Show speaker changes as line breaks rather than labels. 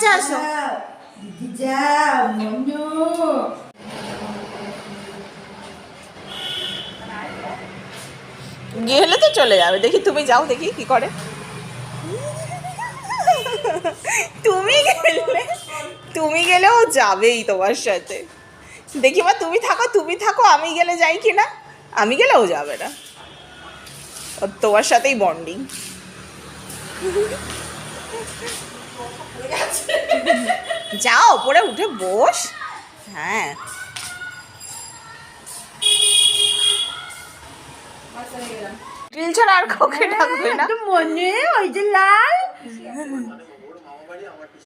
কাছে আসো। গেলে তো চলে যাবে, দেখি তুমি যাও, দেখি কি করে। তুমি গেলে, তুমি গেলেও যাবেই তোমার সাথে। দেখি মা, তুমি থাকো, আমি গেলে যাই কিনা। আমি গেলেও যাবে না, ওর তোমার সাথেই বন্ডিং। যাও ওপরে উঠে বস। হ্যাঁ, টিল ছাড়া আর কাউকে ডাকবে না।
মনে ওই যে লাল